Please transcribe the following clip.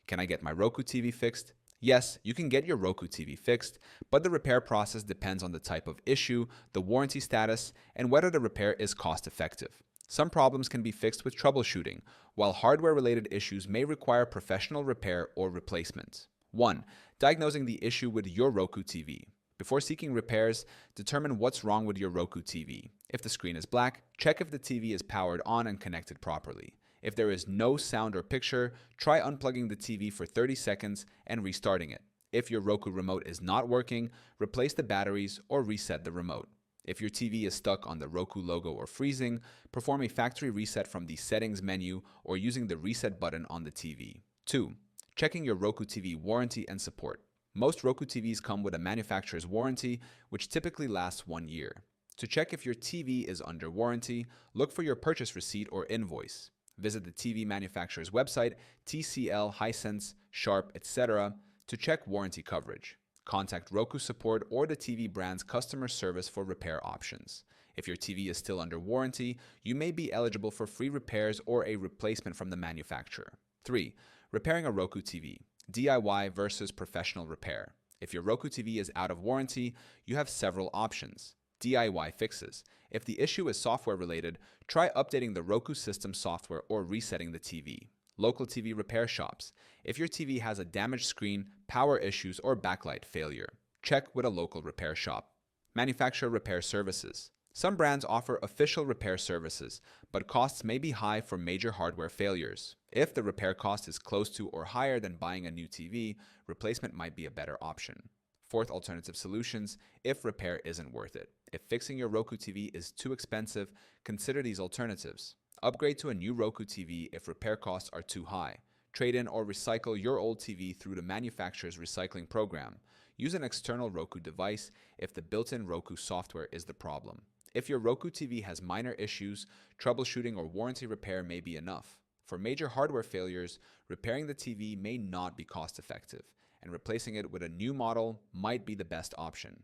Can I get my Roku TV fixed? Yes, you can get your Roku TV fixed, but the repair process depends on the type of issue, the warranty status, and whether the repair is cost effective. Some problems can be fixed with troubleshooting, while hardware-related issues may require professional repair or replacement. 1. Diagnosing the issue with your Roku TV. Before seeking repairs, determine what's wrong with your Roku TV. If the screen is black, check if the TV is powered on and connected properly. If there is no sound or picture, try unplugging the TV for 30 seconds and restarting it. If your Roku remote is not working, replace the batteries or reset the remote. If your TV is stuck on the Roku logo or freezing, perform a factory reset from the settings menu or using the reset button on the TV. 2. Checking your Roku TV warranty and support. Most Roku TVs come with a manufacturer's warranty, which typically lasts 1 year. To check if your TV is under warranty, look for your purchase receipt or invoice. Visit the TV manufacturer's website, TCL, Hisense, Sharp, etc. to check warranty coverage. Contact Roku support or the TV brand's customer service for repair options. If your TV is still under warranty, you may be eligible for free repairs or a replacement from the manufacturer. 3. Repairing a Roku TV. DIY versus professional repair. If your Roku TV is out of warranty, you have several options. DIY fixes. If the issue is software related, try updating the Roku system software or resetting the TV. Local TV repair shops. If your TV has a damaged screen, power issues, or backlight failure, check with a local repair shop. Manufacturer repair services. Some brands offer official repair services, but costs may be high for major hardware failures. If the repair cost is close to or higher than buying a new TV, replacement might be a better option. 4th, alternative solutions if repair isn't worth it. If fixing your Roku TV is too expensive, consider these alternatives. Upgrade to a new Roku TV if repair costs are too high. Trade in or recycle your old TV through the manufacturer's recycling program. Use an external Roku device if the built-in Roku software is the problem. If your Roku TV has minor issues, troubleshooting or warranty repair may be enough. For major hardware failures, repairing the TV may not be cost-effective, and replacing it with a new model might be the best option.